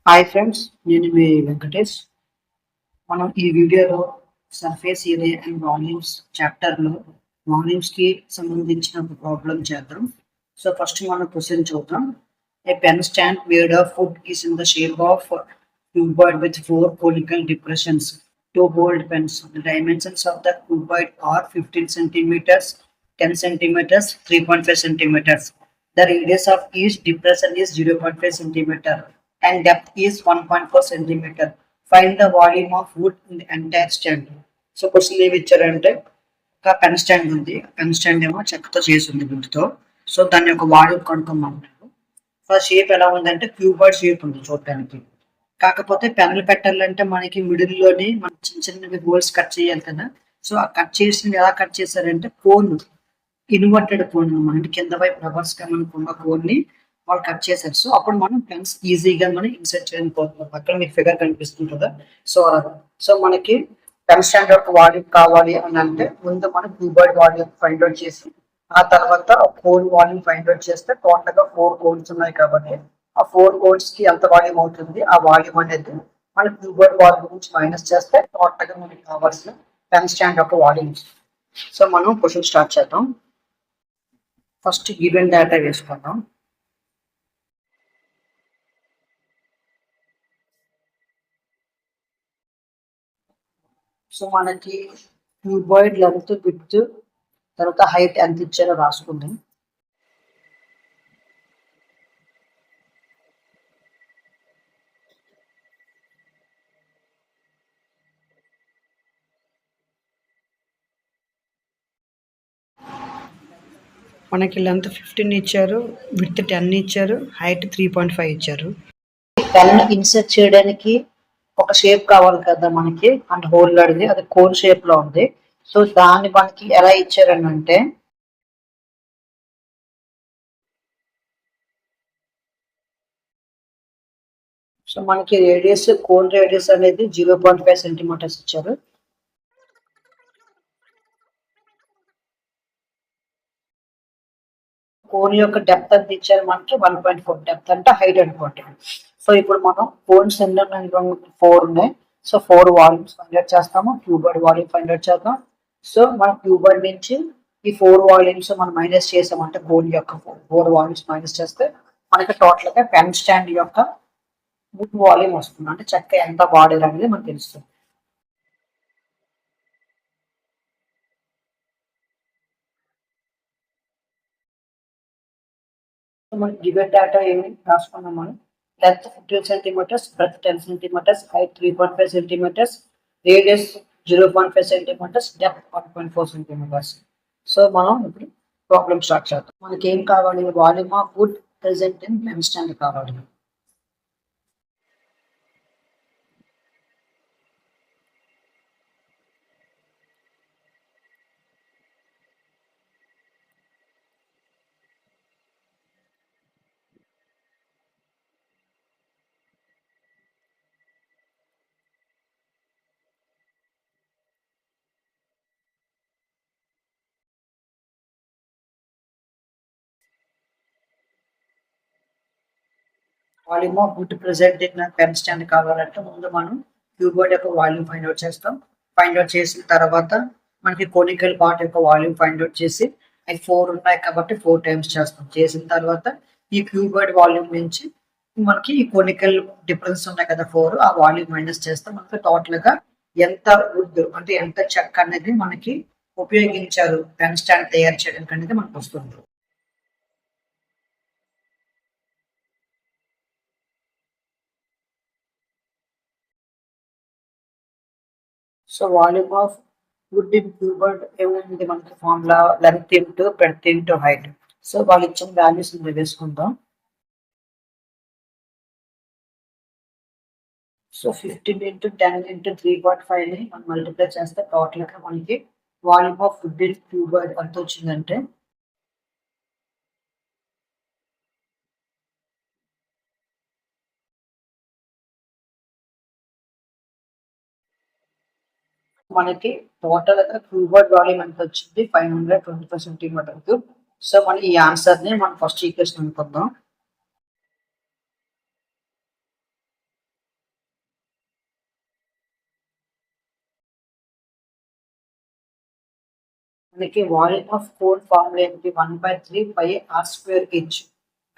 Hi friends, నేను మీ వెంకటేష్. మనం ఈ వీడియోలో సర్ఫేస్ ఏరియా అండ్ వాల్యూమ్స్ చాప్టర్లో వాల్యూమ్స్కి సంబంధించిన ఒక ప్రాబ్లం చేద్దాం. సో ఫస్ట్ మనం క్వశ్చన్ చూద్దాం. A pen stand made of wood is in the shape of cuboid with four conical depressions to hold pens. The dimensions of the cuboid are 15 centimeters, 10 centimeters, 3.5 centimeters. The radius of each depression is 0.5 centimeter and depth is 1.4 centimeter. Find the volume of wood in the entire stand. So question ఏమి ఇచ్చారంటే ఒక pen stand ఉంది. Pen stand ఏమో చెక్కతో చేసి ఉంది వుడ్తో. So దాని యొక్క వాల్యూమ్ కనుక్కోమంటారు. ఫస్ట్ షేప్ ఎలా ఉందంటే క్యూబాయిడ్ షేప్ ఉంది చూడటానికి. కాకపోతే పెన్నులు పెట్టాలంటే మనకి మిడిల్లోని మనం చిన్న చిన్నవి హోల్స్ కట్ చేయాలి కదా. సో ఆ కట్ చేసింది ఎలా కట్ చేశారంటే కోన్, ఇన్వర్టెడ్ కోన్ అంటే కింద వైపు రవర్స్ గా మనకు ఉన్న కోన్ ని వాళ్ళు కట్ చేశారు. సో అప్పుడు మనం పెన్స్ ఈజీగా మనం ఇన్సర్ట్ చేయకపోతున్నాం. అక్కడ మీకు ఫిగర్ కనిపిస్తుంది కదా. సో సో మనకి పెన్ స్టాండ్ యొక్క వాల్యూమ్ కావాలి అని అంటే ముందు మనం క్యూబాయిడ్ వాల్యూమ్ ఫైండ్ అవుట్ చేసి ఆ తర్వాత కోన్ వాల్యూమ్ ఫైండ్ అవుట్ చేస్తే టోటల్ గా 4 కోన్స్ ఉన్నాయి కాబట్టి ఆ 4 కోన్స్ కి ఎంత వాల్యూమ్ అవుతుంది, ఆ వాల్యూమ్ అనేది మన క్యూబాయిడ్ వాల్యూమ్ నుంచి మైనస్ చేస్తే టోటల్ గా మనకి కావాల్సిన పెన్ స్టాండ్ యొక్క వాల్యూమ్. సో మనం క్వశ్చన్ స్టార్ట్ చేద్దాం. ఫస్ట్ గివెన్ డేటా వేసుకుందాం. సో మనకి క్యూబాయిడ్ లెంత్, విడ్త్, తర్వాత హైట్ ఎంత ఇచ్చారో రాసుకుందాం. మనకి లెంత్ 15 ఇచ్చారు, విడ్త్ 10 ఇచ్చారు, హైట్ 3.5 ఇచ్చారు. పెన్ ఇన్సర్ట్ చేయడానికి ఒక షేప్ కావాలి కదా మనకి, అంటే హోల్ అడిగి అది కోన్ షేప్ లో ఉంది. సో దాన్ని మనకి ఎలా ఇచ్చారని అంటే సో మనకి రేడియస్, కోన్ రేడియస్ అనేది 0.5 సెంటీమీటర్స్ ఇచ్చారు. కోన్ యొక్క డెప్త్ ఎంత ఇచ్చారు మనకి 1.4. డెప్త్ అంటే హైట్ అనుకోండి. సో ఇప్పుడు మనం కోన్స్ ఎన్ని ఉన్నాయి, 4 ఉన్నాయి. సో 4 వాల్యూమ్స్ ఫైండ్ అవుట్ చేస్తాము. క్యూబాయిడ్ వాల్యూమ్ ఫైండ్ అవుట్ చేద్దాం. సో మన క్యూబాయిడ్ నుంచి ఈ 4 వాల్యూమ్స్ మనం మైనస్ చేసామంటే కోన్ యొక్క 4 వాల్యూమ్స్ మైనస్ చేస్తే మనకి టోటల్ గా పెన్ స్టాండ్ యొక్క వుడ్ వాల్యూమ్ వస్తుంది. అంటే చెక్క ఎంత వాడారు అనేది మనకు తెలుస్తుంది. మనం గివెన్ డేటా ఏమి రాసుకున్నాం మనం. Length 15 centimeters, breadth 10 centimeters, height 3.5 centimeters, radius 0.5 centimeters, depth 1.4 centimeters. So మనం ఇప్పుడు ప్రాబ్లమ్ స్టార్ట్ చేద్దాం. మనకి ఏం కావాలి, volume of wood present in pen stand కావాలి. Volume of wood present in pen stand కావాలంటే ముందు మనం క్యూబోర్డ్ యొక్క వాల్యూమ్ ఫైండ్ అవుట్ చేస్తాం. ఫైండ్ అవుట్ చేసిన తర్వాత మనకి కోనికల్ పార్ట్ యొక్క వాల్యూమ్ ఫైండ్ అవుట్ చేసి అవి 4 ఉన్నాయి కాబట్టి 4 టైమ్స్ చేస్తాం. చేసిన తర్వాత ఈ క్యూబోర్డ్ వాల్యూమ్ నుంచి మనకి ఈ కోనికల్ డిఫరెన్స్ ఉన్నాయి కదా 4, ఆ వాల్యూమ్ మైనస్ చేస్తే మనకి టోటల్ గా ఎంత వుడ్ అంటే ఎంత చెక్క అనేది మనకి ఉపయోగించారు పెన్ స్టాండ్ తయారు చేయడానికి అనేది మనకు వస్తుంది. So volume of wood in cuboid ఏముంది మనకి formula, length into breadth into height. So వాళ్ళు ఇచ్చిన వాల్యూస్ వేసుకుందాం. సో 15 ఇంటూ 10 ఇంటూ 3.5 ని మనం మల్టిప్లై చేస్తే టోటల్ గా మనకి వాల్యూమ్ ఆఫ్ వుడ్ ఇన్ క్యూబర్డ్ ఎంత వచ్చిందంటే మనకి టోటల్ గా క్యూబర్డ్ వాల్యూమ్ ఎంత వచ్చింది, 525 సెంటీమీటర్ క్యూబ్. సో మనం ఈ ఆన్సర్ ని మనం ఫస్ట్ ఈక్వేషన్ అనుకుందాం. మనకి వాల్యూమ్ ఆఫ్ కోన్ ఫార్ములా ఏంటి 1/3 πr² హెచ్.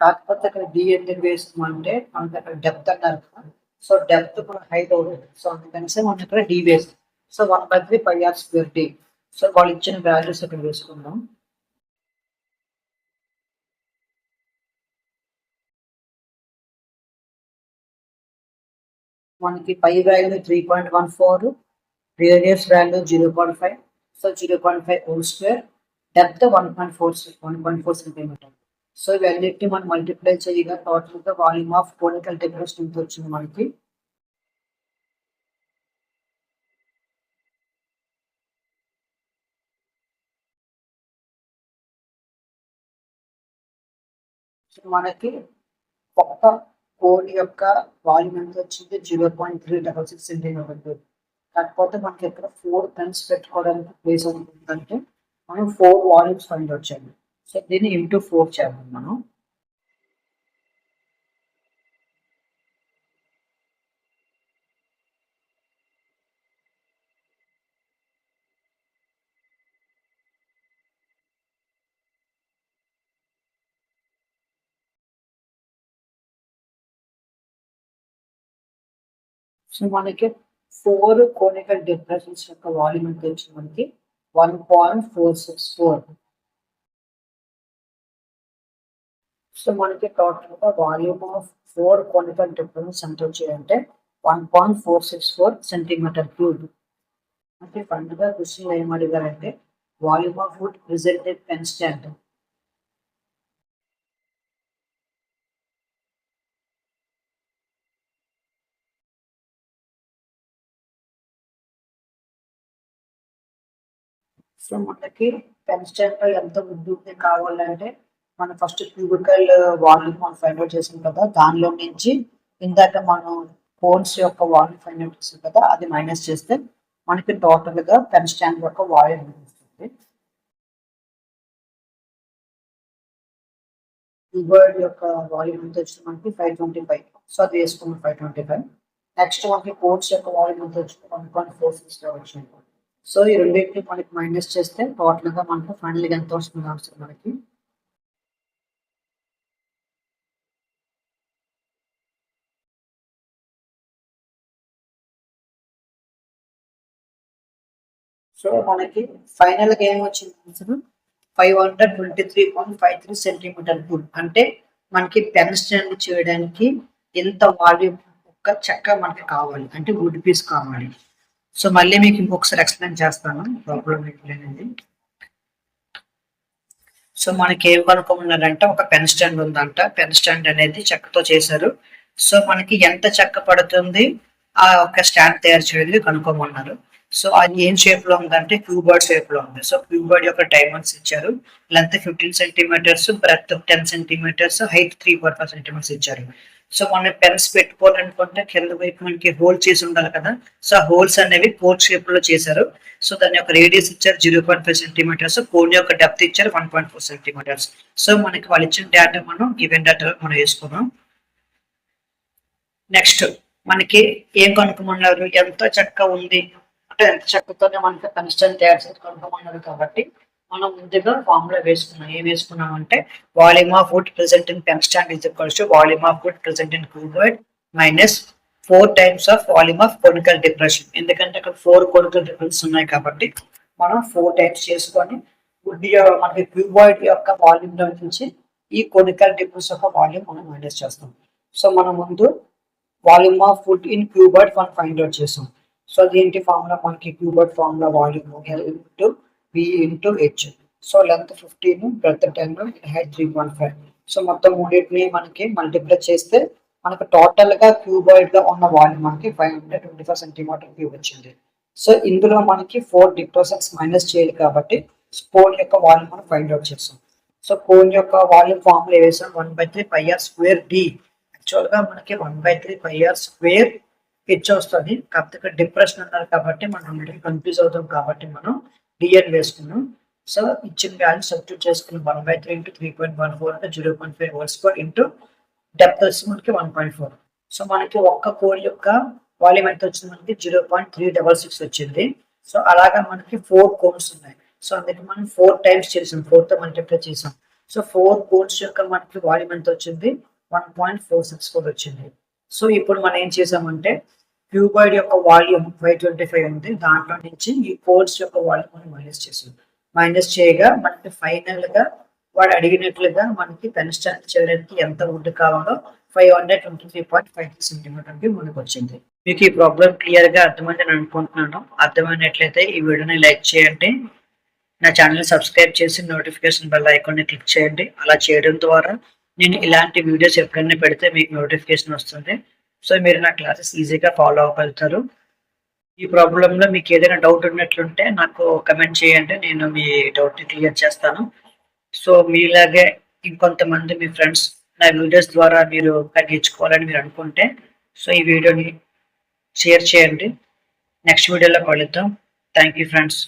కాకపోతే అక్కడ డి ఎందుకు వేస్తామంటే మనకి అక్కడ డెప్త్ అన్నారు కదా, సో డెప్త్ కూడా హైట్ అవుతుంది, సో అందుకని మనం ఇక్కడ డి వేస్తాం. So 1/3 πr² D. సో వాళ్ళు ఇచ్చిన వాల్యూస్ ఇక్కడ వేసుకుందాం. మనకి pi value 3.14, radius value 0.5, so 0.5 whole square, depth 1.4 centimetre. So ఇవన్నిటిని మనం మల్టిప్లై చేయగా టోటల్ గా వాల్యూమ్ ఆఫ్ కోనికల్ డెప్రెషన్ ఎంత వచ్చింది మనకి. మనకి ఒక్క కోన్ యొక్క వాల్యూమ్ ఎంత వచ్చింది 0.366 సెంటీమీటర్. కాకపోతే మనకి ఇక్కడ 4 పెన్స్ పెట్టుకోవడానికి ప్లేస్ ఉంటుందంటే మనం 4 వాల్యూమ్స్ ఫైండ్ అవుట్ చేయాలి. సో దీన్ని ఇంటూ 4 చేద్దాం మనం. సో మనకి 4 కోనికల్ డిప్రెషన్స్ యొక్క వాల్యూమ్ ఎంత వచ్చింది మనకి 1.464. సో మనకి టోటల్ గా వాల్యూమ్ ఆఫ్ 4 కోనికల్ డిప్రెషన్స్ ఎంత వచ్చాయంటే 1.464 సెంటీమీటర్ క్యూబ్. అంటే ఫండ్గా క్వశ్చన్ ఏం అడిగారంటే volume of wood presented pen stand. So మనకి పెన్ స్టాండ్ లో ఎంత వుడ్ కావాలంటే మనం ఫస్ట్ క్యూబికల్ వాల్యూమ్ మనం ఫైండ్ అవుట్ చేసాం కదా, దానిలో నుంచి ఇందాక మనం కోన్స్ యొక్క వాల్యూమ్ ఫైండ్ అవుట్ చేసాం కదా, అది మైనస్ చేస్తే మనకి టోటల్ గా పెన్ స్టాండ్ యొక్క వాల్యూమ్ వస్తుంది. క్యూబర్డ్ యొక్క వాల్యూమ్ ఎంత వచ్చింది మనకి 525. సో అది వేసుకున్నాం 525. నెక్స్ట్ మనకి కోన్స్ యొక్క వాల్యూమ్ ఎంత వచ్చింది 1.46 వచ్చింది. సో ఈ రెండింటిని మనకి మైనస్ చేస్తే టోటల్ గా మనకు ఫైనల్ గా ఎంత వస్తుంది ఆన్సర్ మనకి. సో మనకి ఫైనల్ గా ఏం వచ్చింది ఆన్సర్ 523.53 సెంటీమీటర్ క్యూబ్. అంటే మనకి పెన్ స్టాండ్ చేయడానికి ఎంత వాల్యూమ్ ఒక్క చెక్క మనకి కావాలి అంటే వుడ్ పీస్ కావాలి. సో మళ్ళీ మీకు ఇంకొకసారి ఎక్స్ప్లెయిన్ చేస్తాను ప్రాబ్లం ఏంటి. సో మనకి ఏం కనుక్కోమన్నారంటే ఒక పెన్ స్టాండ్ ఉందంట, పెన్ స్టాండ్ అనేది చెక్కతో చేశారు. సో మనకి ఎంత చెక్క పడుతుంది ఆ ఒక స్టాండ్ తయారు చేయడానికి కనుక్కోమన్నారు. సో అది ఏం షేప్ లో ఉందంటే క్యూబర్డ్ షేప్ లో ఉంది. సో క్యూబర్డ్ యొక్క డైమెన్షన్స్ ఇచ్చారు, length 15 centimetres, breadth 10 centimetres, height 3.5 centimetres ఇచ్చారు. సో మనం పెన్స్ పెట్టుకోవాలనుకుంటే కింద వైపు మనకి హోల్ చేసి ఉండాలి కదా, సో ఆ హోల్స్ అనేవి కోన్ షేప్ లో చేశారు. సో దాని యొక్క రేడియస్ ఇచ్చారు 0.5 సెంటీమీటర్స్, కోన్ యొక్క డెప్త్ ఇచ్చారు 1.4 సెంటీమీటర్స్. సో మనకి వాళ్ళు ఇచ్చిన డేటా మనం గివెన్ డేటా మనం వేసుకున్నాం. నెక్స్ట్ మనకి ఏం కనుక్కోమన్నారు, ఎంత చెక్క ఉంది అంటే ఎంత చెక్కతోనే మనకి కన్స్టెంట్ తయారు చేసి కనుక్కోమన్నారు. కాబట్టి మనం ముందుగా ఫార్ములా వేసుకున్నాం. ఏం వేసుకున్నాం అంటే volume of wood present in pen stand is equals to volume of wood present in cuboid minus 4 times of volume of conical depression. ఎందుకంటే అక్కడ 4 కోనికల్ డిప్రెషన్స్ ఉన్నాయి కాబట్టి మనం 4 టైమ్స్ చేసుకొని వుడ్ మనకి క్యూబాయిడ్ యొక్క వాల్యూమ్ లో నుంచి ఈ కోనికల్ డిప్రెషన్ యొక్క వాల్యూమ్ మనం మైనస్ చేస్తాం. సో మనం ముందు volume of wood in cuboid మనం ఫైండ్ అవుట్ చేసాం. సో దీంటి ఫార్ములా మనకి cuboid formula volume L into V into H. So length 15, breadth 10, height 3.5. So మొత్తం మూడింటిని మనకి మల్టిప్లై చేస్తే మనకి టోటల్ గా క్యూబాయిడ్ గా ఉన్న వాల్యూమ్ మనకి 525 సెంటీమీటర్ క్యూబ్ వచ్చింది. సో ఇందులో మనకి 4 డిప్రెషన్స్ మైనస్ చేయాలి కాబట్టి కోన్ యొక్క వాల్యూమ్ మనం ఫైండ్ అవుట్ చేస్తాం. సో కోన్ యొక్క వాల్యూమ్ ఫార్ములా వేసాం 1/3 πr² d. యాక్చువల్ గా మనకి 1/3 πr² హెచ్ వస్తుంది. కాకపోతే ఇక్కడ డిప్రెషన్ అన్నారు కాబట్టి మనం కన్ఫ్యూజ్ అవుతాం కాబట్టి మనం డిఎన్ వేసుకున్నాం. సో ఇచ్చిన వాల్యూ సబ్స్టిట్యూట్ చేసుకున్నాం 1/3 ఇంటూ 3.14 అంటే 0.5 హోల్ స్క్వేర్ ఇంటూ డెప్త్ వచ్చి మనకి 1.4. సో మనకి ఒక్క కోన్ యొక్క వాల్యూమ్ ఎంత వచ్చింది మనకి 0.366 వచ్చింది. సో అలాగా మనకి 4 కోన్స్ ఉన్నాయి. సో అందుకే మనం 4 టైమ్స్ చేసాం, 4తో మల్టిప్లై చేసాం. సో 4 కోడ్స్ యొక్క మనకి వాల్యూమ్ ఎంత వచ్చింది, 1.464 వచ్చింది. సో ఇప్పుడు మనం ఏం చేసామంటే క్యూబాయిడ్ యొక్క వాల్యూమ్ 525 ఉంది, దాంట్లో నుంచి ఈ కోడ్స్ యొక్క వాల్యూమ్ మనం మైనస్ చేసాం. మైనస్ చేయగా మనకి ఫైనల్ గా వాడు అడిగినట్లుగా మనకి పెన్ స్టాండ్ చేయడానికి ఎంత వుడ్ కావాలో 523.53 సెంటీమీటర్ మనకు వచ్చింది. మీకు ఈ ప్రాబ్లం క్లియర్ గా అర్థమైందని అనుకుంటున్నాను. అర్థమైనట్లయితే ఈ వీడియోని లైక్ చేయండి, నా ఛానల్ సబ్స్క్రైబ్ చేసి నోటిఫికేషన్ బెల్ ఐకాన్ని క్లిక్ చేయండి. అలా చేయడం ద్వారా నేను ఇలాంటి వీడియోస్ ఎప్పుడైనా పెడితే మీకు నోటిఫికేషన్ వస్తుంది. సో మీరు నా క్లాసెస్ ఈజీగా ఫాలో అవ్వగలుగుతారు. ఈ ప్రాబ్లంలో మీకు ఏదైనా డౌట్ ఉన్నట్లుంటే నాకు కమెంట్ చేయండి, నేను మీ డౌట్ని క్లియర్ చేస్తాను. సో మీలాగే ఇంకొంతమంది మీ ఫ్రెండ్స్ నా వీడియోస్ ద్వారా మీరు నేర్చుకోవాలని మీరు అనుకుంటే సో ఈ వీడియోని షేర్ చేయండి. నెక్స్ట్ వీడియోలో కలుద్దాం. Thank you friends.